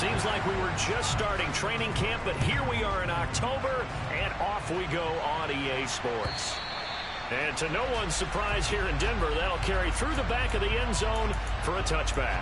Seems like we were just starting training camp, but here we are in October, and off we go on EA Sports. And to no one's surprise here in Denver, that'll carry through the back of the end zone for a touchback.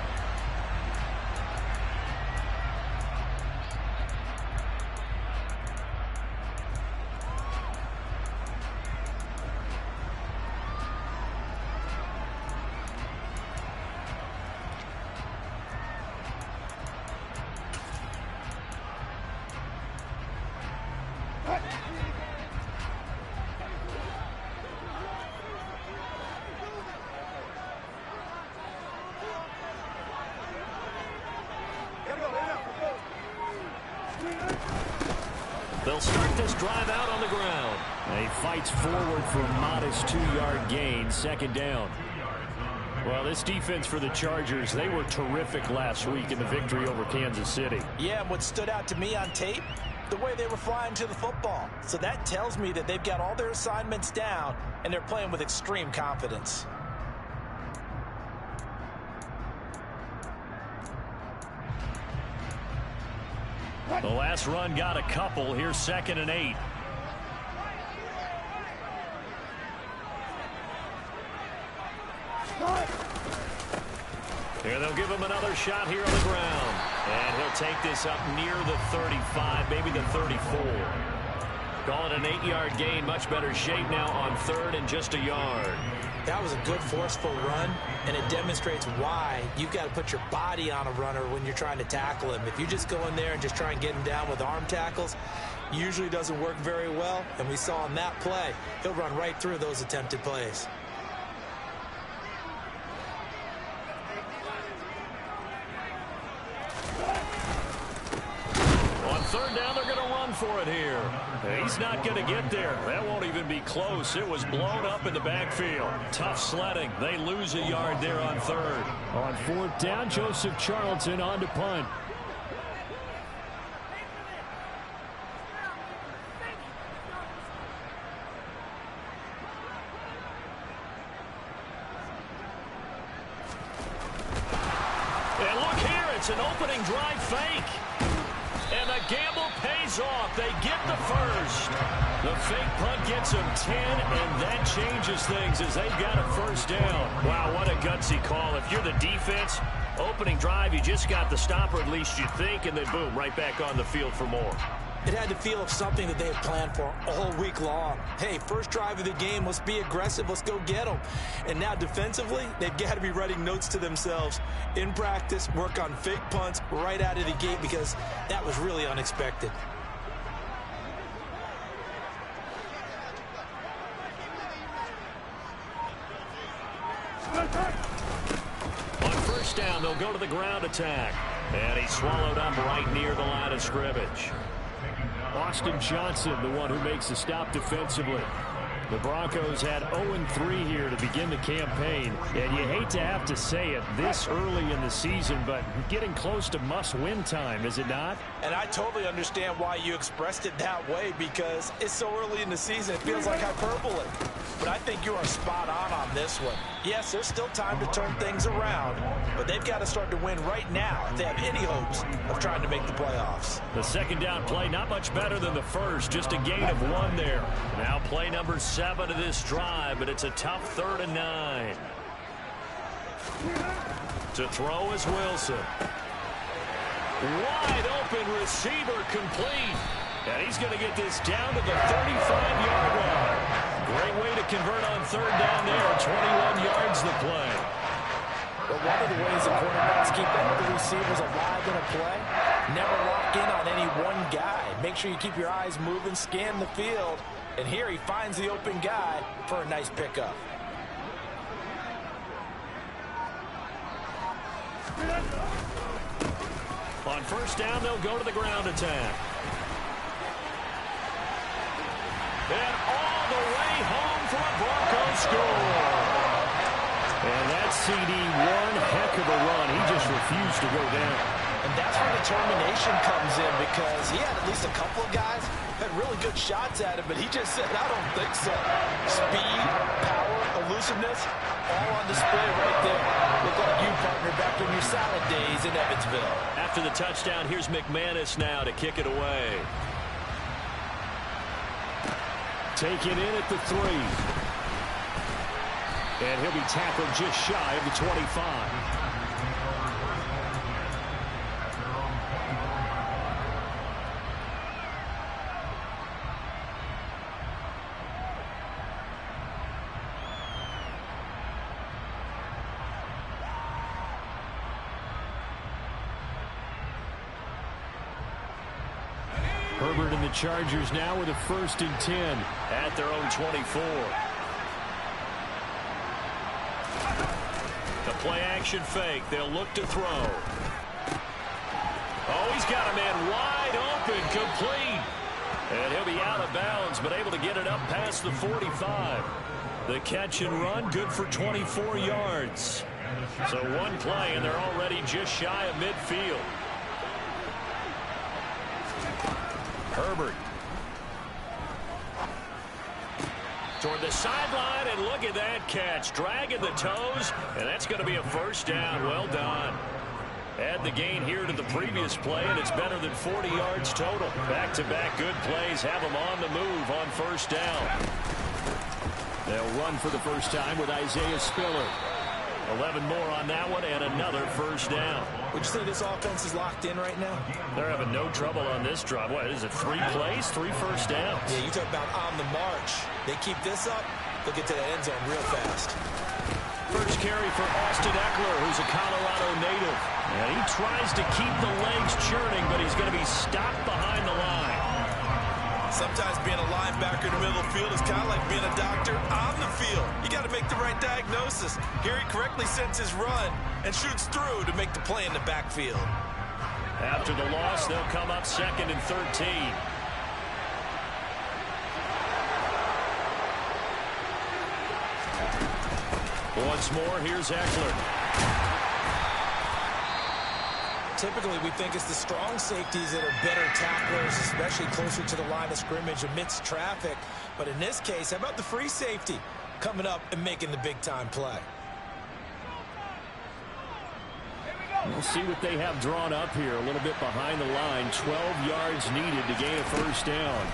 They'll start this drive out on the ground. He fights forward for a modest 2-yard gain, second down. Well, this defense for the Chargers, they were terrific last week in the victory over Kansas City. Yeah, and what stood out to me on tape, the way they were flying to the football. So that tells me that they've got all their assignments down, and they're playing with extreme confidence. The last run got a couple. Here's 2nd and 8. Here they'll give him another shot here on the ground. And he'll take this up near the 35, maybe the 34. Call it an 8-yard gain. Much better shape now on 3rd and just a yard. That was a good forceful run, and it demonstrates why you've got to put your body on a runner when you're trying to tackle him. If you just go in there and just try and get him down with arm tackles, usually doesn't work very well, and we saw in that play, he'll run right through those attempted plays. On 3rd down, they're going to run for it here. He's not going to get there. That won't even be close. It was blown up in the backfield. Tough sledding. They lose a yard there on 3rd. On 4th down, Joseph Charlton on to punt. And look here, it's an opening drive fake. And the gamble pays off. They get the first. The fake punt gets them 10, and that changes things as they've got a first down. Wow, what a gutsy call. If you're the defense, opening drive, you just got the stopper, at least you think, and then boom, right back on the field for more. It had the feel of something that they had planned for all week long. Hey, first drive of the game, let's be aggressive, let's go get them. And now defensively, they've got to be writing notes to themselves. In practice, work on fake punts right out of the gate because that was really unexpected. On first down, they'll go to the ground attack. And he's swallowed up right near the line of scrimmage. Austin Johnson, the one who makes the stop defensively. The Broncos had 0-3 here to begin the campaign, and you hate to have to say it this early in the season, but getting close to must-win time, is it not? And I totally understand why you expressed it that way because it's so early in the season, it feels like hyperbole. But I think you are spot on this one. Yes, there's still time to turn things around, but they've got to start to win right now if they have any hopes of trying to make the playoffs. The second down play, not much better than the first, just a gain of 1 there. Now play number 7 of this drive, but it's a tough 3rd and 9. To throw is Wilson. Wide open receiver complete. And he's going to get this down to the 35-yard line. Great way to convert on 3rd down there. 21 yards the play. But one of the ways the quarterbacks keep all the receivers alive in a play, never lock in on any one guy. Make sure you keep your eyes moving, scan the field. And here he finds the open guy for a nice pickup. On first down, they'll go to the ground attack. And all the way home for a Broncos score. And that CD, one heck of a run. He just refused to go down. And that's where determination comes in because he had at least a couple of guys had really good shots at him, but he just said, I don't think so. Speed, power, elusiveness, all on display right there. Look like you, partner, back back in your salad days in Evansville. After the touchdown, here's McManus now to kick it away. Taken in at the 3. And he'll be tackled just shy of the 25. Herbert and the Chargers now with a 1st and 10 at their own 24. The play action fake. They'll look to throw. Oh, he's got a man wide open, complete. And he'll be out of bounds, but able to get it up past the 45. The catch and run, good for 24 yards. So one play, and they're already just shy of midfield. Herbert. Toward the sideline, and look at that catch. Dragging the toes, and that's going to be a 1st down. Well done. Add the gain here to the previous play, and it's better than 40 yards total. Back-to-back good plays have them on the move on 1st down. They'll run for the first time with Isaiah Spiller. 11 more on that one, and another 1st down. Would you say this offense is locked in right now? They're having no trouble on this drive. What is it, 3 plays, 3 first downs? Yeah, you talk about on the march. They keep this up, they'll get to the end zone real fast. First carry for Austin Eckler, who's a Colorado native. And he tries to keep the legs churning, but he's going to be stopped behind the line. Sometimes being a linebacker in the middle of the field is kind of like being a doctor on the field. You got to make the right diagnosis. Here he correctly sets his run and shoots through to make the play in the backfield. After the loss, they'll come up 2nd and 13. Once more, here's Eckler. Typically, we think it's the strong safeties that are better tacklers, especially closer to the line of scrimmage amidst traffic. But in this case, how about the free safety coming up and making the big-time play? We'll see what they have drawn up here. A little bit behind the line. 12 yards needed to gain a 1st down.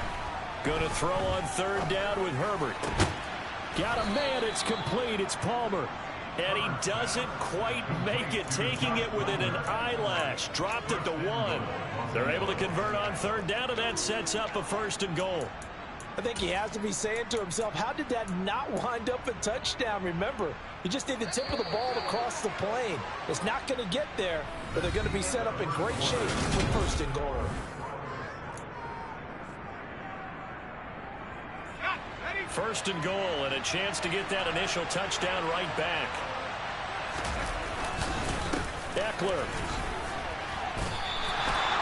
Going to throw on 3rd down with Herbert. Got a man. It's complete. It's Palmer. And he doesn't quite make it, taking it within an eyelash. Dropped it to 1. They're able to convert on 3rd down, and that sets up a 1st and goal. I think he has to be saying to himself, how did that not wind up a touchdown? Remember, you just need the tip of the ball to cross the plane. It's not going to get there, but they're going to be set up in great shape with 1st and goal. First and goal, and a chance to get that initial touchdown right back. Eckler.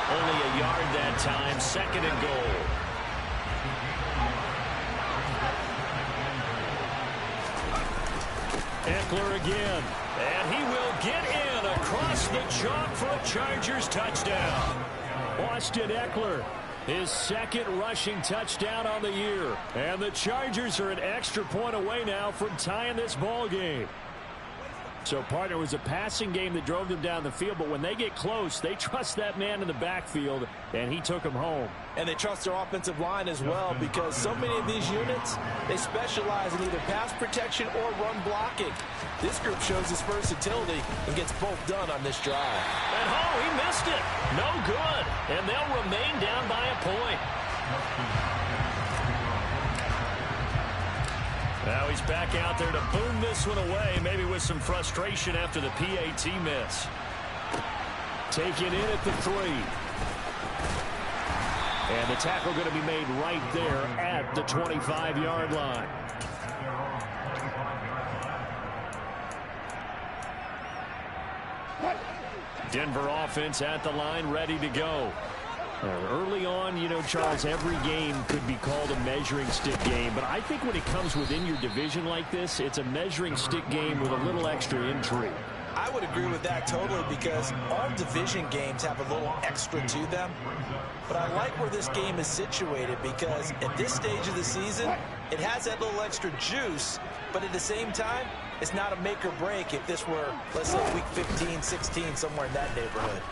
Only a yard that time. 2nd and goal. Eckler again. And he will get in across the chalk for a Chargers touchdown. Austin Eckler. His 2nd rushing touchdown on the year. And the Chargers are an extra point away now from tying this ball game. So, partner, it was a passing game that drove them down the field, but when they get close, they trust that man in the backfield, and he took them home. And they trust their offensive line as well, because so many of these units, they specialize in either pass protection or run blocking. This group shows its versatility and gets both done on this drive. And he missed it. No good. And they'll remain down by a point. Now he's back out there to boom this one away, maybe with some frustration after the PAT miss. Taken in at the 3. And the tackle going to be made right there at the 25-yard line. Denver offense at the line, ready to go. Early on, you know, Charles, every game could be called a measuring stick game. But I think when it comes within your division like this, it's a measuring stick game with a little extra intrigue. I would agree with that totally, because all division games have a little extra to them. But I like where this game is situated, because at this stage of the season, It has that little extra juice, but at the same time, it's not a make or break if this were, let's say, week 15, 16, somewhere in that neighborhood.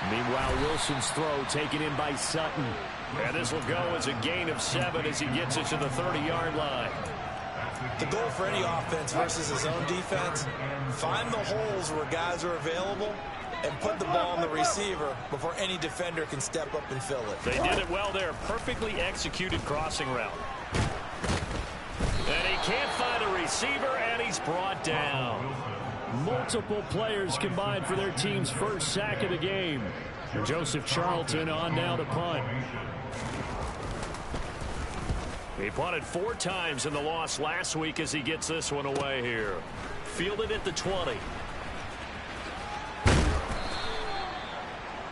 Meanwhile, Wilson's throw taken in by Sutton. And this will go as a gain of 7 as he gets it to the 30-yard line. The goal for any offense versus his own defense, find the holes where guys are available and put the ball on the receiver before any defender can step up and fill it. They did it well there. Perfectly executed crossing route. And he can't find a receiver, and he's brought down. Multiple players combined for their team's first sack of the game. Joseph Charlton on down to punt. He punted 4 times in the loss last week as he gets this one away here. Fielded at the 20.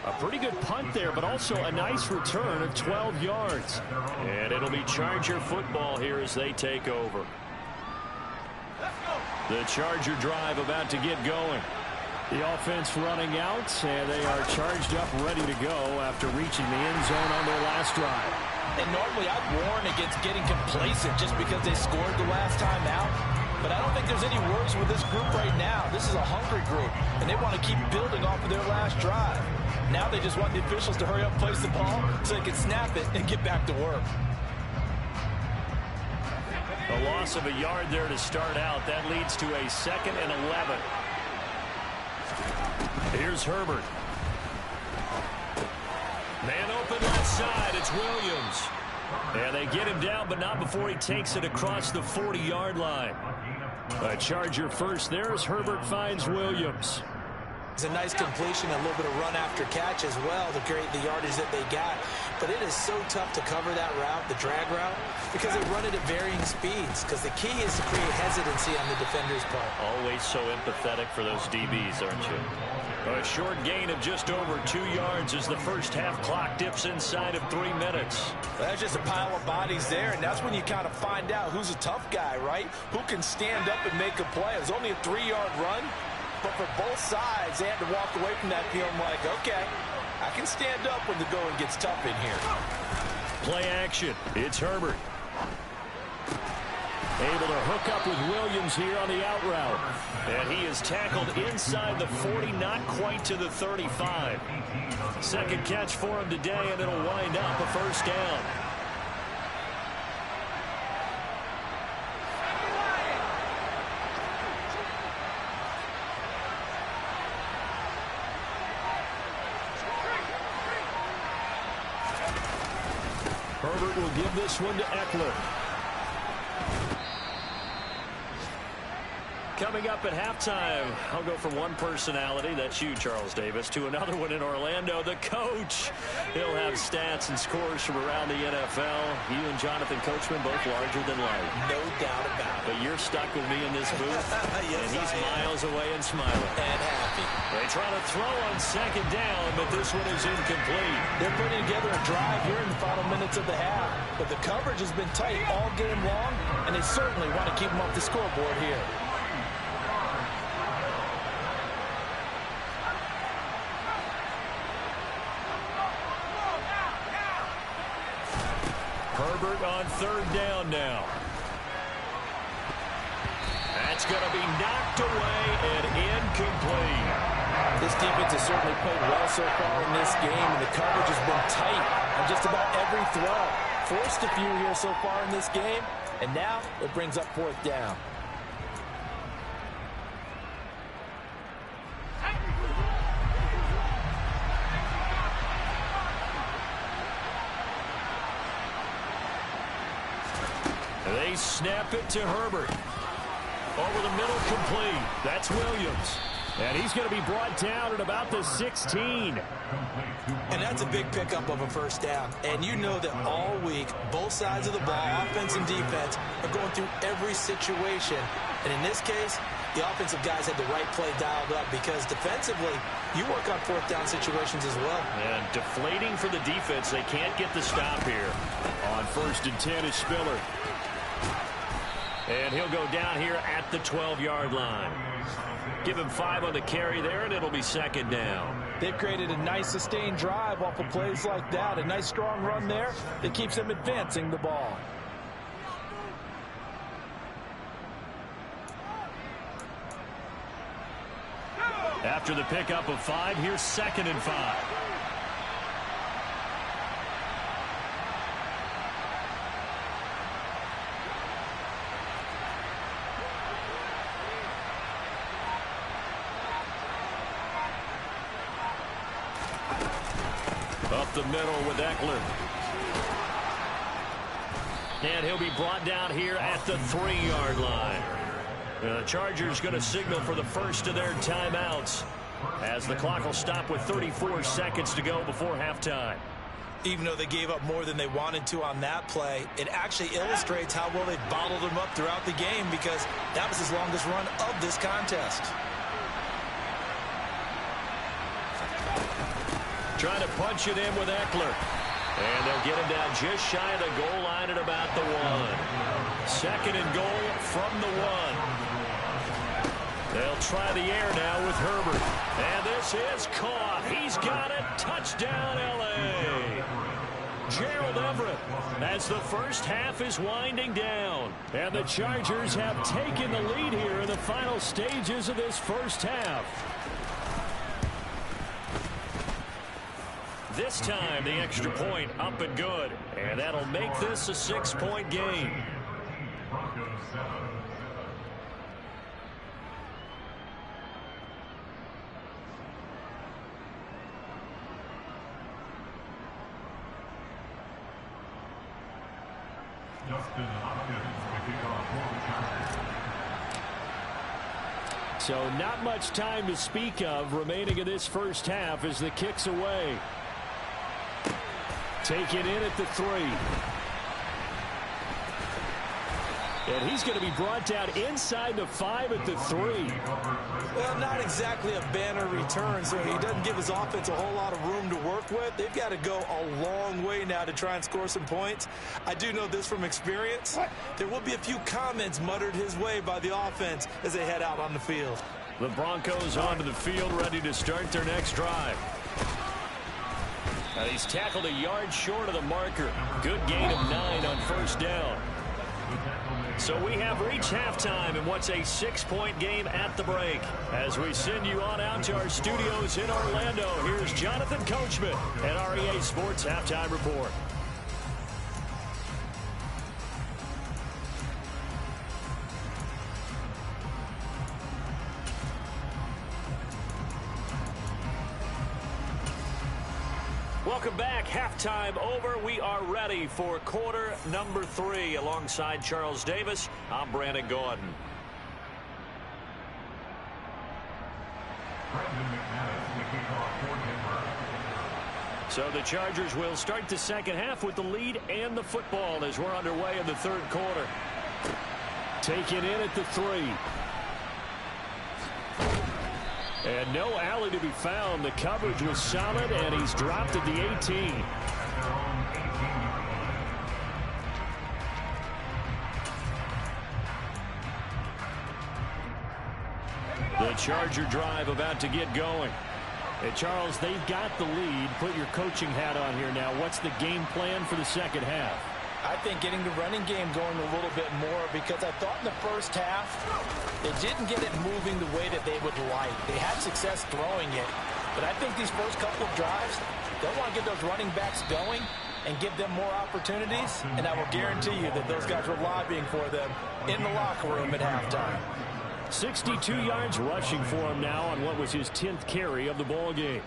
A pretty good punt there, but also a nice return of 12 yards. And it'll be Charger football here as they take over. The Charger drive about to get going. The offense running out, and they are charged up, ready to go after reaching the end zone on their last drive. And normally I'd warn against getting complacent just because they scored the last time out. But I don't think there's any worries with this group right now. This is a hungry group, and they want to keep building off of their last drive. Now they just want the officials to hurry up, place the ball, so they can snap it and get back to work. A loss of a yard there to start out. That leads to a 2nd and 11. Here's Herbert. Man open left side. It's Williams. And they get him down, but not before he takes it across the 40-yard line. A Charger first there as Herbert finds Williams. It's a nice completion, a little bit of run after catch as well to create the yardage that they got. But it is so tough to cover that route, the drag route, because they run it at varying speeds. Because the key is to create hesitancy on the defender's part. Always so empathetic for those DBs, aren't you? A short gain of just over 2 yards as the first half clock dips inside of 3 minutes. That's just a pile of bodies there, and that's when you kind of find out who's a tough guy, right? Who can stand up and make a play. It was only a 3-yard run. But for both sides, they had to walk away from that feeling like, okay, I can stand up when the going gets tough in here. Play action. It's Herbert. Able to hook up with Williams here on the out route. And he is tackled inside the 40, not quite to the 35. Second catch for him today, and it'll wind up a first down. Herbert will give this one to Eckler. Coming up at halftime, I'll go from one personality, that's you, Charles Davis, to another one in Orlando, the coach. He'll have stats and scores from around the NFL. You and Jonathan Coachman both larger than life. No doubt about it. But you're stuck with me in this booth, yes, and he's miles away and smiling. And happy. They try to throw on second down, but this one is incomplete. They're putting together a drive here in the final minutes of the half. But the coverage has been tight all game long, and they certainly want to keep them off the scoreboard here. Herbert on third down now. That's going to be knocked away and incomplete. This defense has certainly played well so far in this game, and the coverage has been tight on just about every throw. Forced a few here so far in this game, and now it brings up 4th down. They snap it to Herbert. Over the middle, complete. That's Williams. And he's going to be brought down at about the 16. And that's a big pickup of a first down. And you know that all week, both sides of the ball, offense and defense, are going through every situation. And in this case, the offensive guys had the right play dialed up because defensively, you work on 4th down situations as well. And deflating for the defense. They can't get the stop here. On 1st and 10 is Spiller. And he'll go down here at the 12-yard line. Give him 5 on the carry there, and it'll be 2nd down. They've created a nice sustained drive off of plays like that. A nice strong run there that keeps them advancing the ball. After the pickup of 5, here's 2nd and 5. Up the middle with Eckler. And he'll be brought down here at the 3-yard line. The Chargers going to signal for the first of their timeouts as the clock will stop with 34 seconds to go before halftime. Even though they gave up more than they wanted to on that play, it actually illustrates how well they bottled them up throughout the game, because that was his longest run of this contest. Trying to punch it in with Eckler. And they'll get him down just shy of the goal line at about the 1. 2nd and goal from the 1. They'll try the air now with Herbert. And this is caught. He's got it. Touchdown, L.A. Gerald Everett as the first half is winding down. And the Chargers have taken the lead here in the final stages of this first half. This time, the extra point up and good. And that'll make this a 6-point game. So not much time to speak of remaining in this first half as the kick's away. Taken in at the 3. And he's going to be brought down inside the 5 at the 3. Well, not exactly a banner return, so he doesn't give his offense a whole lot of room to work with. They've got to go a long way now to try and score some points. I do know this from experience. There will be a few comments muttered his way by the offense as they head out on the field. The Broncos onto the field, ready to start their next drive. And he's tackled a yard short of the marker. Good gain of 9 on first down. So we have reached halftime in what's a 6-point game at the break. As we send you on out to our studios in Orlando, here's Jonathan Coachman at REA Sports Halftime Report. Welcome back. Halftime over. We are ready for quarter number 3. Alongside Charles Davis, I'm Brandon Gordon. So the Chargers will start the second half with the lead and the football as we're underway in the third quarter. Taken in at the 3. And no alley to be found. The coverage was solid, and he's dropped at the 18. The Charger drive about to get going. And Charles, they've got the lead. Put your coaching hat on here now. What's the game plan for the second half? I think getting the running game going a little bit more, because I thought in the first half they didn't get it moving the way that they would like. They had success throwing it, but I think these first couple of drives, they'll want to get those running backs going and give them more opportunities, and I will guarantee you that those guys were lobbying for them in the locker room at halftime. 62 yards rushing for him now on what was his 10th carry of the ball game.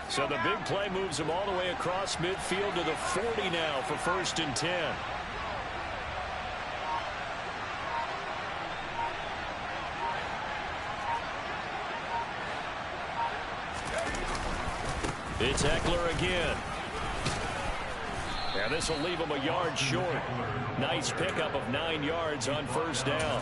So the big play moves him all the way across midfield to the 40 now for 1st and 10. It's Eckler again. And this will leave him a yard short. Nice pickup of 9 yards on first down.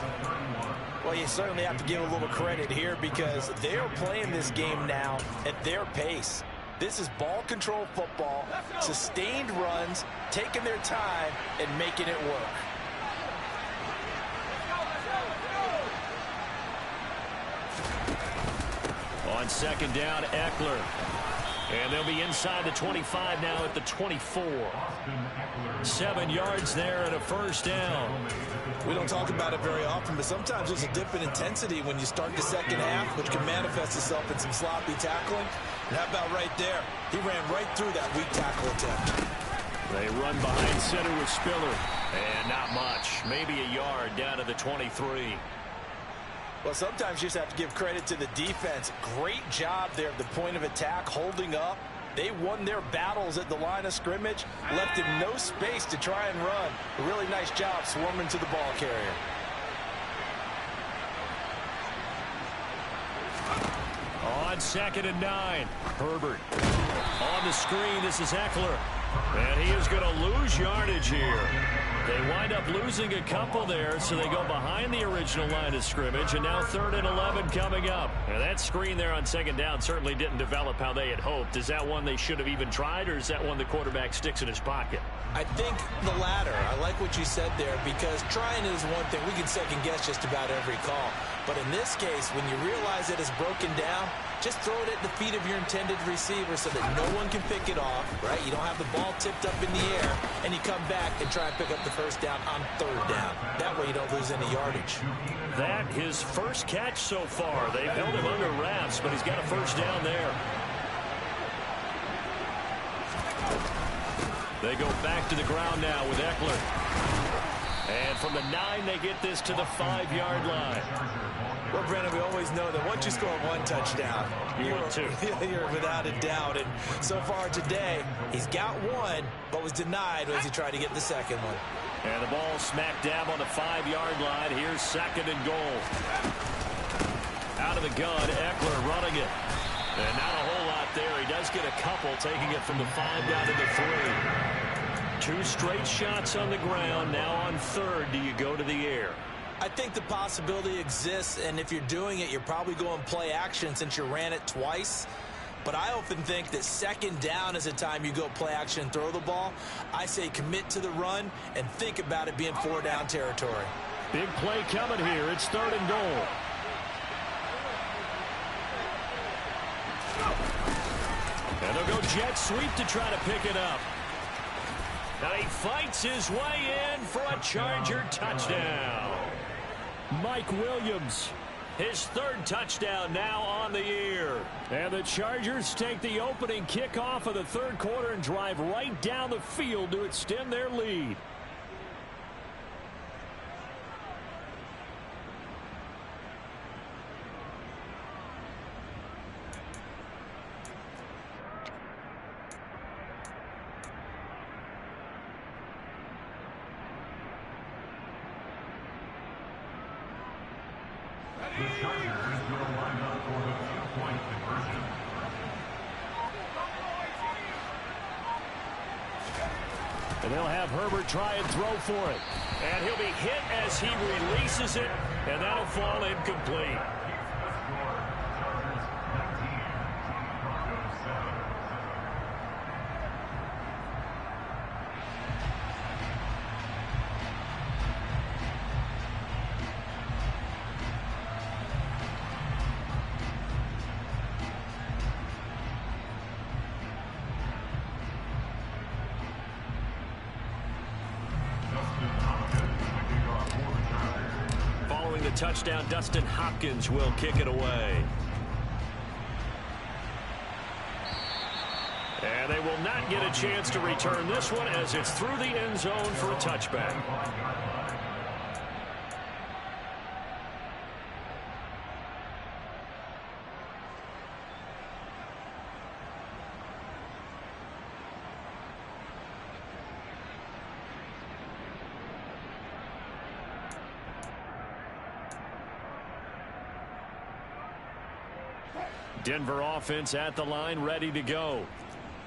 Well, you certainly have to give a little credit here, because they're playing this game now at their pace. This is ball control football, sustained runs, taking their time and making it work. On second down, Eckler. And they'll be inside the 25 now at the 24. 7 yards there and a first down. We don't talk about it very often, but sometimes there's a dip in intensity when you start the second half, which can manifest itself in some sloppy tackling. And how about right there? He ran right through that weak tackle attempt. They run behind center with Spiller. And not much. Maybe a yard down to the 23. Well, sometimes you just have to give credit to the defense. Great job there at the point of attack, holding up. They won their battles at the line of scrimmage, left him no space to try and run. A really nice job swarming to the ball carrier. On 2nd and 9, Herbert. On the screen, this is Eckler. And he is going to lose yardage here. They wind up losing a couple there, so they go behind the original line of scrimmage, and now 3rd and 11 coming up. And that screen there on 2nd down certainly didn't develop how they had hoped. Is that one they should have even tried, or is that one the quarterback sticks in his pocket? I think the latter. I like what you said there, because trying is one thing. We can second guess just about every call. But in this case, when you realize it is broken down, just throw it at the feet of your intended receiver so that no one can pick it off, right? You don't have the ball tipped up in the air, and you come back and try and pick up the first down on 3rd down. That way you don't lose any yardage. That his first catch so far. They've held him under wraps, but he's got a first down there. They go back to the ground now with Eckler. And from the 9, they get this to the 5-yard line. Well, Brandon, we always know that once you score one touchdown, you're without a doubt. And so far today, he's got one, but was denied as he tried to get the second one. And the ball smack dab on the 5-yard line. Here's 2nd and goal. Out of the gun, Eckler running it. And not a whole lot there. He does get a couple, taking it from the 5 down to the 3. 2 straight shots on the ground. Now on 3rd, do you go to the air? I think the possibility exists, and if you're doing it, you're probably going play action since you ran it twice. But I often think that 2nd down is a time you go play action and throw the ball. I say commit to the run and think about it being 4-down territory. Big play coming here. It's 3rd and goal. And they'll go jet sweep to try to pick it up. Now he fights his way in for a Charger touchdown. Mike Williams, his 3rd touchdown now on the year. And the Chargers take the opening kickoff of the 3rd quarter and drive right down the field to extend their lead. The Chargers will line up for the 2-point conversion. And they'll have Herbert try and throw for it. And he'll be hit as he releases it, and that'll fall incomplete. Following the touchdown, Dustin Hopkins will kick it away. And they will not get a chance to return this one as it's through the end zone for a touchback. Denver offense at the line, ready to go.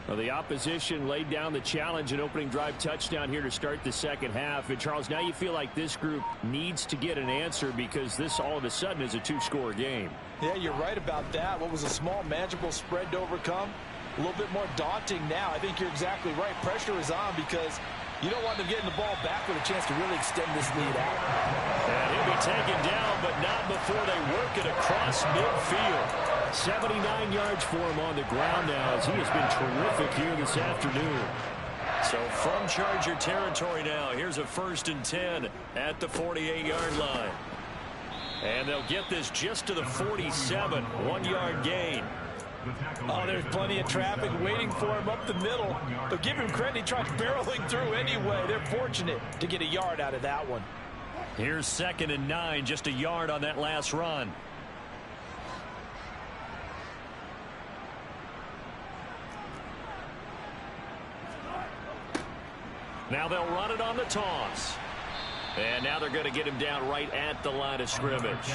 Well, the opposition laid down the challenge and opening drive touchdown here to start the second half. And, Charles, now you feel like this group needs to get an answer because this all of a sudden is a 2-score game. Yeah, you're right about that. What was a small, manageable spread to overcome, a little bit more daunting now. I think you're exactly right. Pressure is on because you don't want them getting the ball back with a chance to really extend this lead out. And he'll be taken down, but not before they work it across midfield. 79 yards for him on the ground now as he has been terrific here this afternoon. So from Charger territory now, here's a 1st and 10 at the 48-yard line. And they'll get this just to the 47, 1-yard gain. Oh, there's plenty of traffic waiting for him up the middle. But give him credit, he tried barreling through anyway. They're fortunate to get a yard out of that one. Here's 2nd and 9, just a yard on that last run. Now they'll run it on the toss. And now they're going to get him down right at the line of scrimmage.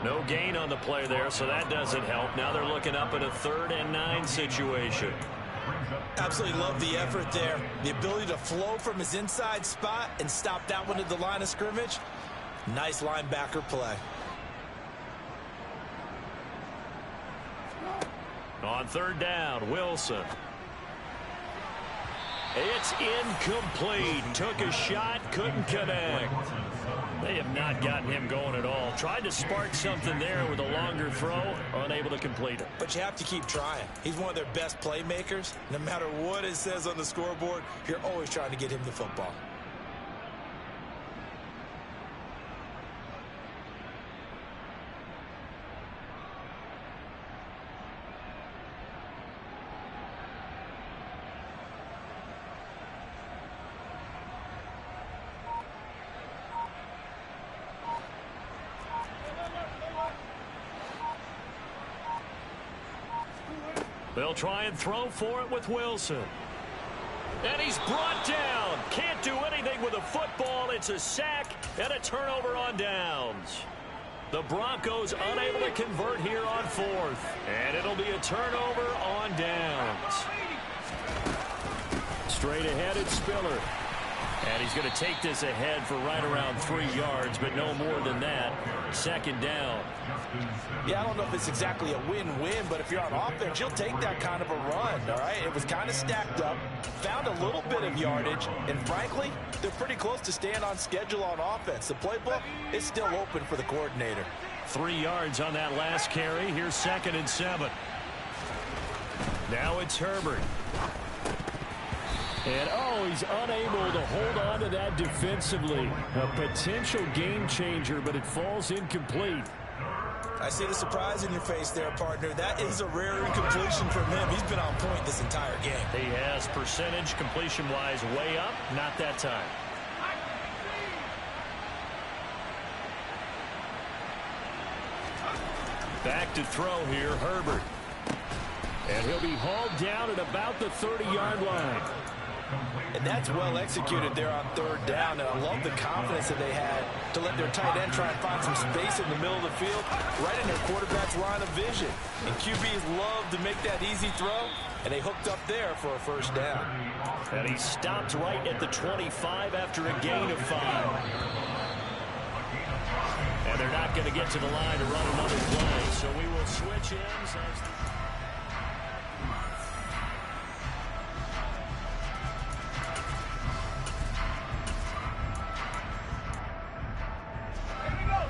No gain on the play there, so that doesn't help. Now they're looking up at a 3rd and 9 situation. Absolutely love the effort there. The ability to flow from his inside spot and stop that one at the line of scrimmage. Nice linebacker play. On 3rd down, Wilson. It's incomplete. Took a shot, couldn't connect. They have not gotten him going at all. Tried to spark something there with a longer throw, unable to complete it. But you have to keep trying. He's one of their best playmakers. No matter what it says on the scoreboard, you're always trying to get him the football. They'll try and throw for it with Wilson. And he's brought down. Can't do anything with a football. It's a sack and a turnover on downs. The Broncos unable to convert here on 4th. And it'll be a turnover on downs. Straight ahead, it's Spiller. And he's going to take this ahead for right around 3 yards, but no more than that. 2nd down. Yeah, I don't know if it's exactly a win-win, but if you're on offense, you'll take that kind of a run, all right? It was kind of stacked up, found a little bit of yardage, and frankly, they're pretty close to staying on schedule on offense. The playbook is still open for the coordinator. 3 yards on that last carry. Here's 2nd and 7. Now it's Herbert. And, he's unable to hold on to that defensively. A potential game changer, but it falls incomplete. I see the surprise in your face there, partner. That is a rare incompletion from him. He's been on point this entire game. He has percentage completion-wise way up. Not that time. Back to throw here, Herbert. And he'll be hauled down at about the 30-yard line. And that's well executed there on 3rd down. And I love the confidence that they had to let their tight end try and find some space in the middle of the field, right in their quarterback's line of vision. And QBs love to make that easy throw, and they hooked up there for a 1st down. And he stopped right at the 25 after a gain of 5. And they're not going to get to the line to run another play, so we will switch ends as the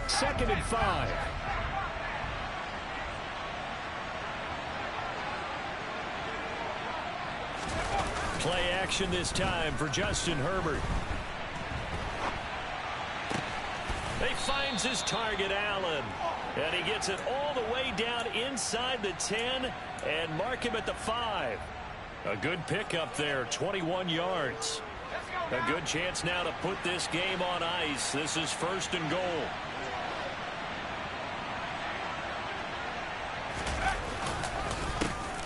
2nd and 5. Play action this time for Justin Herbert. He finds his target, Allen. And he gets it all the way down inside the 10 and mark him at the 5. A good pickup there, 21 yards. A good chance now to put this game on ice. This is 1st and goal.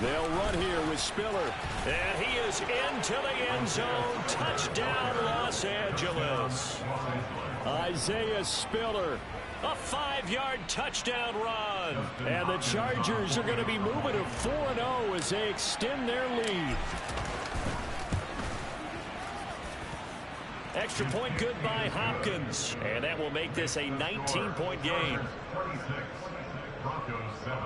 They'll run here with Spiller. And he is into the end zone. Touchdown, Los Angeles. Isaiah Spiller. A 5-yard touchdown run. And the Chargers are going to be moving to 4-0 as they extend their lead. Extra point good by Hopkins. And that will make this a 19-point game. 26, Broncos 7.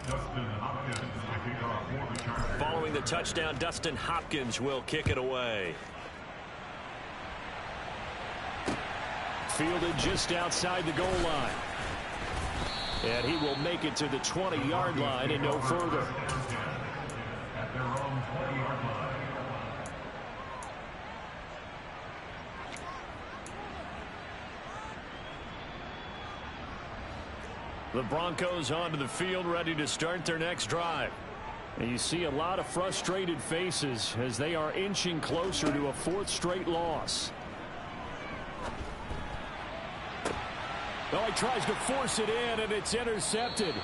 Dustin Hopkins to kick off for the Chargers. Following the touchdown, Dustin Hopkins will kick it away. Fielded just outside the goal line. And he will make it to the 20-yard line and no further. At their own 20-yard line. The Broncos onto the field, ready to start their next drive. And you see a lot of frustrated faces as they are inching closer to a fourth straight loss. Oh, he tries to force it in, and it's intercepted.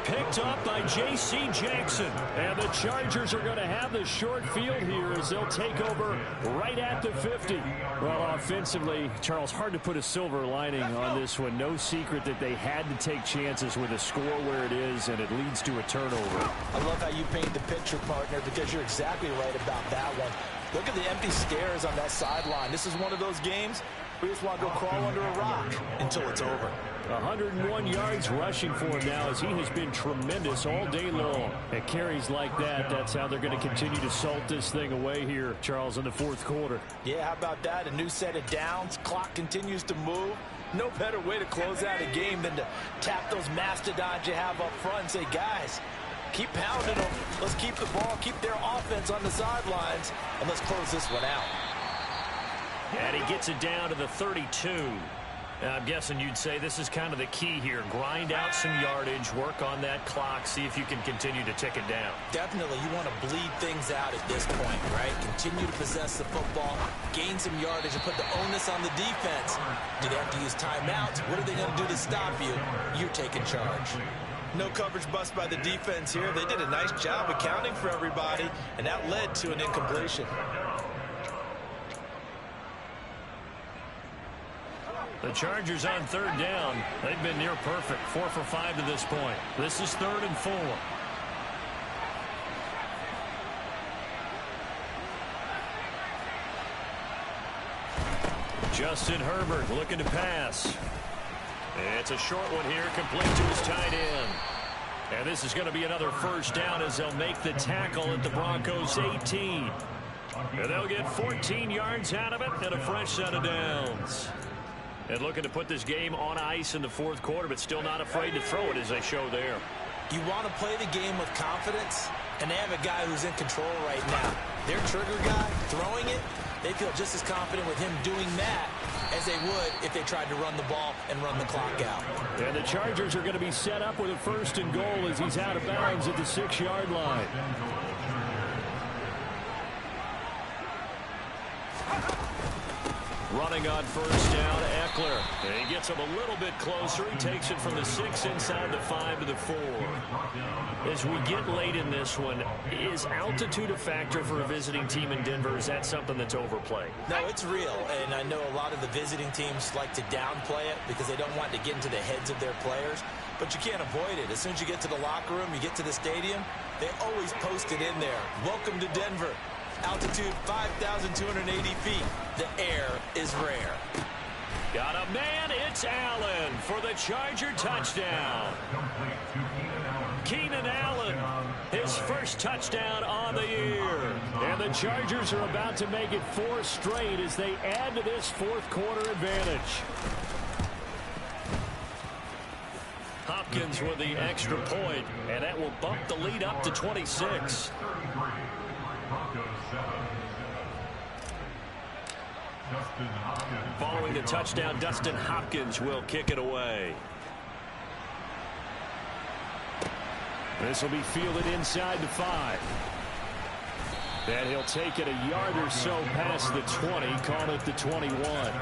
Picked up by J.C. Jackson. And the Chargers are going to have the short field here as they'll take over right at the 50. Well, offensively, Charles, hard to put a silver lining on this one. No secret that they had to take chances with a score where it is, and it leads to a turnover. I love how you paint the picture, partner, because you're exactly right about that one. Look at the empty stairs on that sideline. This is one of those games we just want to go crawl under a rock until it's over. 101 yards rushing for him now as he has been tremendous all day long. At carries like that, that's how they're going to continue to salt this thing away here, Charles, in the fourth quarter. Yeah, how about that? A new set of downs. Clock continues to move. No better way to close out a game than to tap those mastodons you have up front and say, guys, keep pounding them. Let's keep the ball, keep their offense on the sidelines, and let's close this one out. And he gets it down to the 32. I'm guessing you'd say this is kind of the key here. Grind out some yardage, work on that clock, see if you can continue to tick it down. Definitely, you want to bleed things out at this point, right? Continue to possess the football, gain some yardage, and put the onus on the defense. Do they have to use timeouts? What are they going to do to stop you? You're taking charge. No coverage bust by the defense here. They did a nice job accounting for everybody, and that led to an incompletion. The Chargers on third down. They've been near perfect. 4 for 5 to this point. This is 3rd and 4. Justin Herbert looking to pass. It's a short one here, complete to his tight end. And this is going to be another first down as they'll make the tackle at the Broncos' 18. And they'll get 14 yards out of it and a fresh set of downs. And looking to put this game on ice in the fourth quarter, but still not afraid to throw it as they show there. You want to play the game with confidence, and they have a guy who's in control right now. Their trigger guy throwing it, they feel just as confident with him doing that as they would if they tried to run the ball and run the clock out. And the Chargers are going to be set up with a 1st and goal as he's out of bounds at the 6-yard line. Running on first down, Eckler. And he gets him a little bit closer. He takes it from the 6 inside the 5 to the 4. As we get late in this one, is altitude a factor for a visiting team in Denver? Is that something that's overplayed? No, it's real, and I know a lot of the visiting teams like to downplay it because they don't want to get into the heads of their players, but you can't avoid it. As soon as you get to the locker room, you get to the stadium, they always post it in there. Welcome to Denver. Altitude 5,280 feet. The air is rare. Got a man. It's Allen for the Charger touchdown. Keenan Allen, his first touchdown on the year. And the Chargers are about to make it 4 straight as they add to this fourth quarter advantage. Hopkins with the extra point, and that will bump the lead up to 26. Following the touchdown, Dustin Hopkins will kick it away. This will be fielded inside the 5. And he'll take it a yard or so past the 20, call it the 21.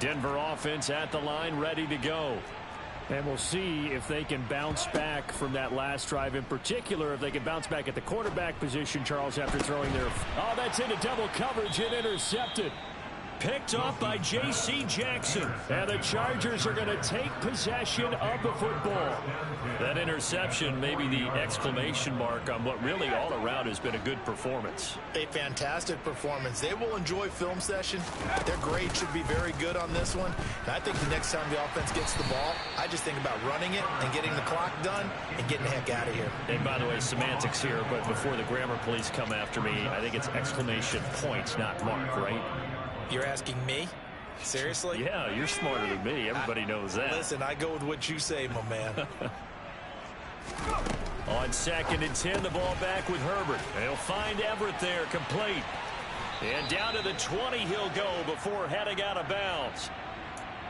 Denver offense at the line, ready to go. And we'll see if they can bounce back from that last drive. In particular, if they can bounce back at the quarterback position, Charles, after throwing their... Oh, that's into double coverage and intercepted. picked off by J.C. Jackson. And the Chargers are going to take possession of the football. That interception may be the exclamation mark on what really all around has been a good performance. A fantastic performance. They will enjoy film session. Their grade should be very good on this one. And I think the next time the offense gets the ball, I just think about running it and getting the clock done and getting the heck out of here. And by the way, semantics here, but before the grammar police come after me, I think it's exclamation point, not mark, right? You're asking me? Seriously? Yeah, you're smarter than me. Everybody knows that. Listen, I go with what you say, my man. On 2nd and 10, the ball back with Herbert. He'll find Everett there, complete. And down to the 20 he'll go before heading out of bounds.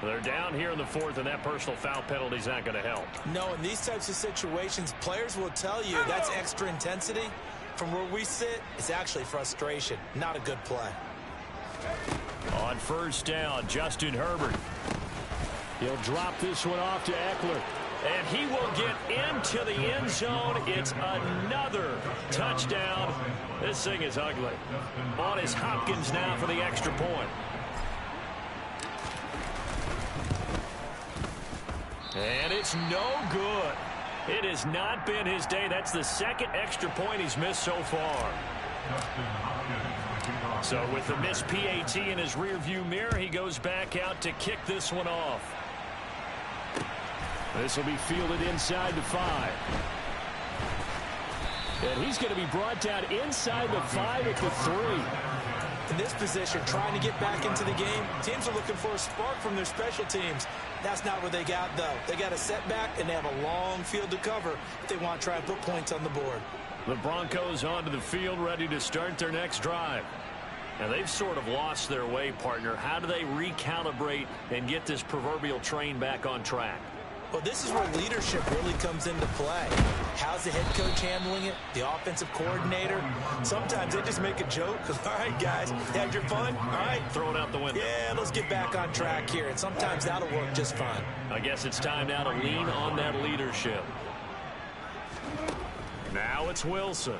They're down here in the 4th, and that personal foul penalty is not going to help. No, in these types of situations, players will tell you that's extra intensity. From where we sit, it's actually frustration, not a good play. On 1st down, Justin Herbert. He'll drop this one off to Eckler. And he will get into the end zone. It's another touchdown. This thing is ugly. On is Hopkins now for the extra point. And it's no good. It has not been his day. That's the 2nd extra point he's missed so far. So with the missed PAT in his rearview mirror, he goes back out to kick this one off. This will be fielded inside the 5. And he's going to be brought down inside the 5 at the 3. In this position, trying to get back into the game, teams are looking for a spark from their special teams. That's not what they got, though. They got a setback, and they have a long field to cover if they want to try and put points on the board. The Broncos onto the field, ready to start their next drive. Now, they've sort of lost their way, partner. How do they recalibrate and get this proverbial train back on track? Well, this is where leadership really comes into play. How's the head coach handling it? The offensive coordinator? Sometimes they just make a joke because, all right, guys, had your fun? All right. Throw it out the window. Yeah, let's get back on track here. And sometimes that'll work just fine. I guess it's time now to lean on that leadership. Now it's Wilson.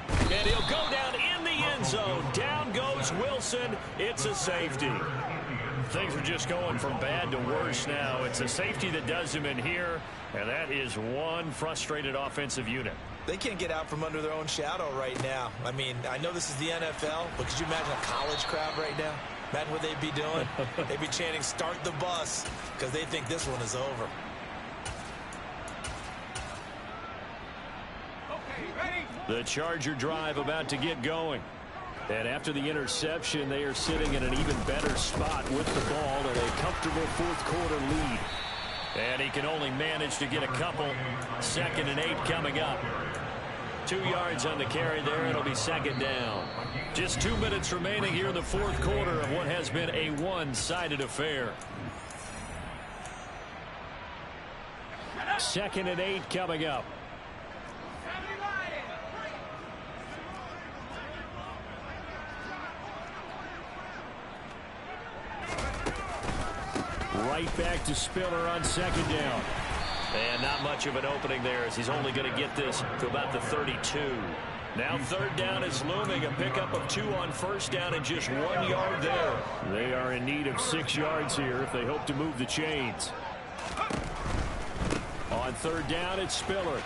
And he'll go down in the end zone. Down goes Wilson. It's a safety. Things are just going from bad to worse now. It's a safety that does him in here, and that is one frustrated offensive unit. They can't get out from under their own shadow right now. I mean, I know this is the NFL, but could you imagine a college crowd right now? Imagine what they'd be doing. They'd be chanting, "Start the bus," because they think this one is over. The Charger drive about to get going. And after the interception, they are sitting in an even better spot with the ball and a comfortable 4th quarter lead. And he can only manage to get a couple. 2nd and 8 coming up. 2 yards on the carry there. It'll be 2nd down. Just 2 minutes remaining here in the 4th quarter of what has been a one-sided affair. 2nd and 8 coming up. Right back to Spiller on 2nd down. And not much of an opening there as he's only going to get this to about the 32. Now 3rd down is looming. A pickup of 2 on 1st down and just 1 yard there. They are in need of 6 yards here if they hope to move the chains. On 3rd down, it's Spiller.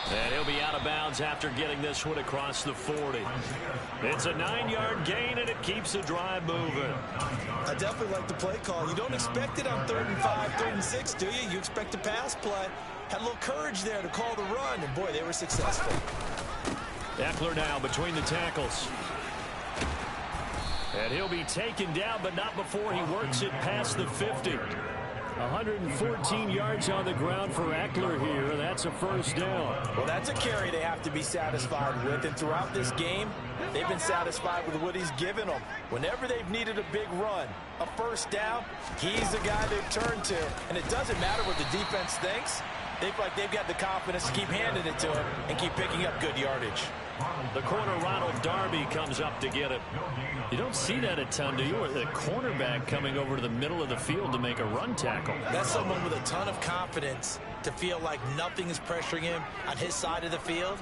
And he'll be out of bounds after getting this one across the 40. It's a 9-yard gain, and it keeps the drive moving. I definitely like the play call. You don't expect it on 3rd and 5, 3rd and 6, do you? You expect a pass play. Had a little courage there to call the run, and, boy, they were successful. Eckler now between the tackles. And he'll be taken down, but not before he works it past the 50. 114 yards on the ground for Eckler here. That's a 1st down. Well, that's a carry they have to be satisfied with. And throughout this game, they've been satisfied with what he's given them. Whenever they've needed a big run, a 1st down, he's the guy they've turned to. And it doesn't matter what the defense thinks. They feel like they've got the confidence to keep handing it to him and keep picking up good yardage. The corner, Ronald Darby, comes up to get it. You don't see that a ton, do you? Or the cornerback coming over to the middle of the field to make a run tackle. That's someone with a ton of confidence to feel like nothing is pressuring him on his side of the field.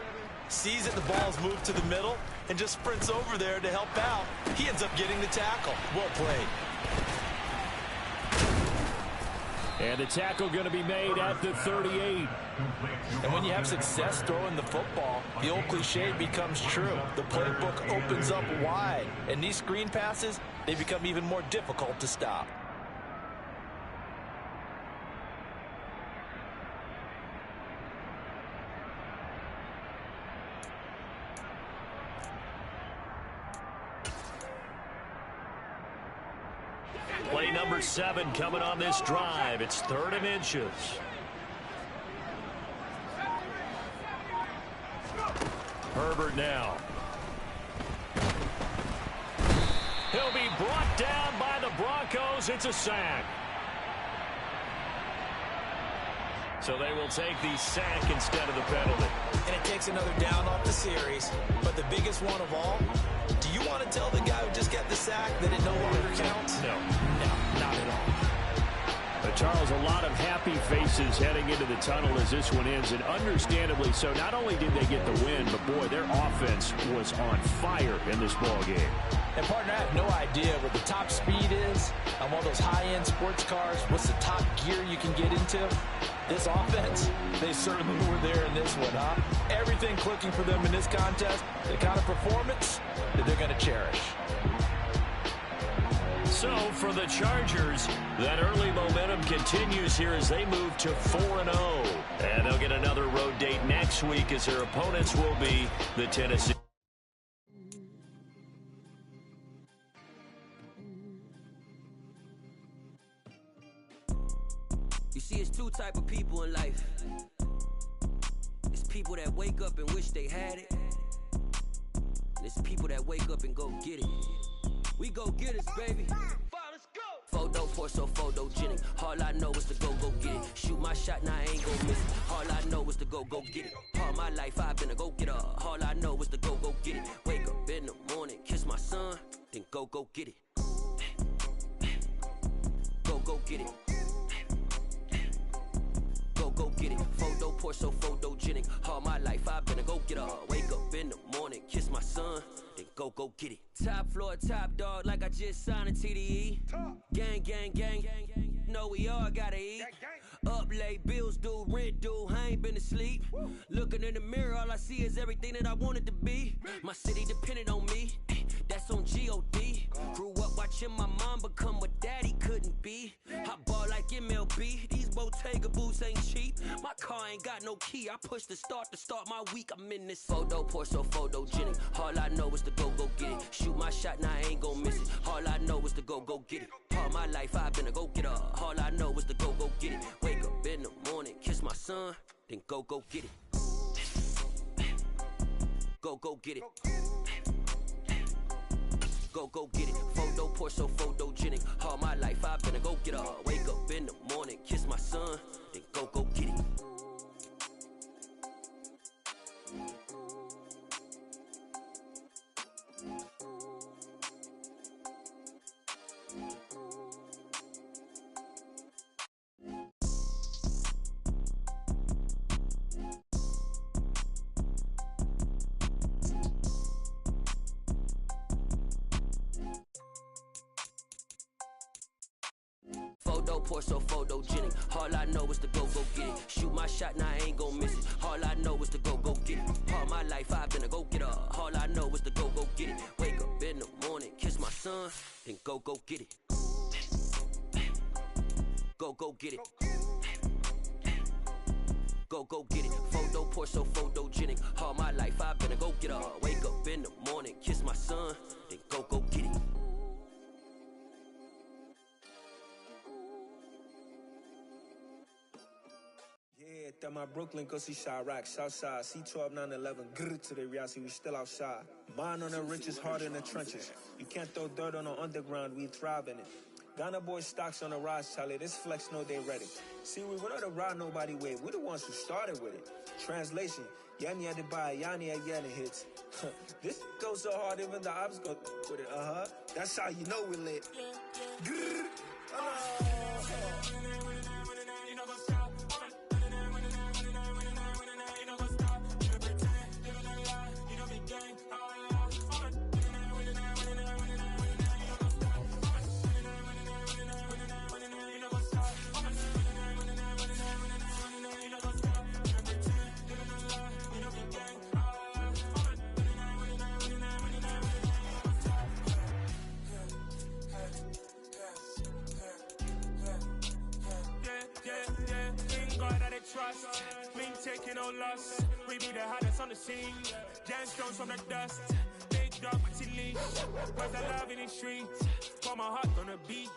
Sees that the ball's moved to the middle and just sprints over there to help out. He ends up getting the tackle. Well played. And the tackle going to be made at the 38. And when you have success throwing the football, the old cliche becomes true. The playbook opens up wide. And these screen passes, they become even more difficult to stop. Play number 7 coming on this drive. It's 3rd and inches. Herbert now. He'll be brought down by the Broncos. It's a sack. So they will take the sack instead of the penalty. And it takes another down off the series. But the biggest one of all, do you want to tell the guy who just got the sack that it no longer counts? No. No, not at all. But Charles, a lot of happy faces heading into the tunnel as this one ends, and understandably so. Not only did they get the win, but boy, their offense was on fire in this ball game. And partner, I have no idea what the top speed is on one of those high-end sports cars. What's the top gear you can get into? This offense, they certainly were there in this one, huh? Everything clicking for them in this contest, the kind of performance that they're going to cherish. So for the Chargers, that early momentum continues here as they move to 4-0. And they'll get another road date next week as their opponents will be the Tennessee. You see, it's two type of people in life. It's people that wake up and wish they had it. And it's people that wake up and go get it. We go get it, baby. Photo pour so photogenic. All I know is to go get it. Shoot my shot, now I ain't gon' miss it. All I know is to go get it. All my life I've been a go-getter. All I know is to go get it. Wake up in the morning, kiss my son, then go get it. Go get it. Go get it. Photo pour so photogenic. All my life I've been a go-getter. Wake up in the morning, kiss my son, then go get it. Top floor, top dog, like I just signed a TDE. Gang. Know we all gotta eat. Up late, bills due, rent due, I ain't been asleep. Looking in the mirror, all I see is everything that I wanted to be. My city depended on me, that's on G.O.D. Grew up watching my mom become what daddy couldn't be. I ball like MLB, these Bottega boots ain't cheap. My car ain't got no key, I push the start to start my week. I'm in this photo pour so photogenic. All I know is to go get it. Shoot my shot, now I ain't gon' miss it. All I know is to go get it. All my life I've been a go-getter. All I know is to go get it. Wake up in the morning, kiss my son, then go get it. Go get it. Go get it. Photo pour so photogenic. All my life I've been a go-getter. Wake up in the morning, kiss my son, then go get it. Photo pour so photogenic. All I know is to go get it. Shoot my shot, now I ain't gon' miss it. All I know is to go get it. All my life I've been a go-getter. All I know is to go get it. Wake up in the morning, kiss my son, then go get it. Go get it. Go get it. Photo pour so photogenic. All my life I've been a go-getter. Wake up in the morning, kiss my son, then go get it. Yeah, that my Brooklyn, go see Chirac, Southside, C12, 911, grr to the reality, we still outside. Mine on the riches, hard in the trenches. You can't throw dirt on the underground, we thrive in it. Ghana boys stocks on the rise, Charlie, this flex know they ready. See, we not the ride nobody wave, we the ones who started with it. Translation, Yanni had to buy, Yanni had Yanni hits. This goes so hard, even the ops go with it, That's how you know we lit. Grr, trust. Been taking no loss. We be the hottest on the scene. Jan Stones from the dust. Big dog, pretty leash. Cause the love in the streets. Pour my heart on the beat.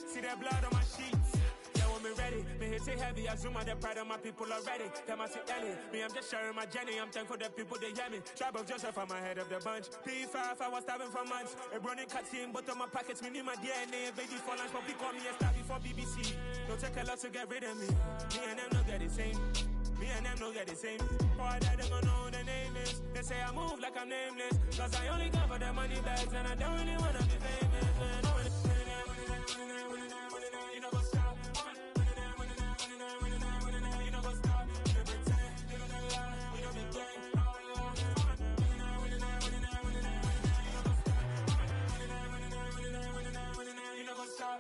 See that blood on my sheets. Yeah, when me ready, me hit it heavy. I zoom out the pride of my people already. Them I see Ellie. Me, I'm just sharing my journey. I'm thankful the people they hear me. Tribe of Joseph, I'm ahead of the bunch. P5, I was starving for months. A running cut in, but on my pockets, me need my DNA. Baby for lunch, but call me a star before BBC. Don't take a lot to get rid of me. Me and them don't get the same. Me and them don't get the same. Boy, that them don't know who the name is. They say I move like I'm nameless. Cause I only cover the money bags and I don't really wanna be famous. You know what's up? You know what's up? You pretend, you know the lie, you know the game. You know what's up?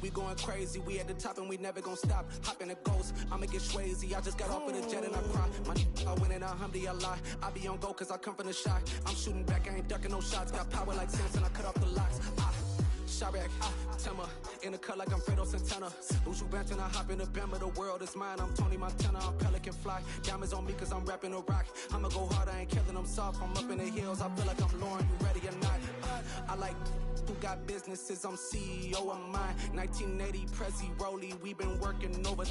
We going crazy, we at the top and we never gon' stop. Hop in a ghost, I'ma get swayzy. I just got off of the jet and I cry. My I win in a Humvee, I lie. I be on go cause I come from the shot. I'm shooting back, I ain't ducking no shots. Got power like Samson, I cut off the locks. Sharek, Timmer, in the cut like I'm Fredo Santana. Buju Banton, I hop in the Bama, the world is mine. I'm Tony Montana, I'm Pelican Fly. Diamonds on me cause I'm rapping a rock. I'ma go hard, I ain't killing them soft. I'm up in the hills, I feel like I'm Lauren, you ready or not? I like who got businesses, I'm CEO of mine. 1980 Prezi Rolly, we been working over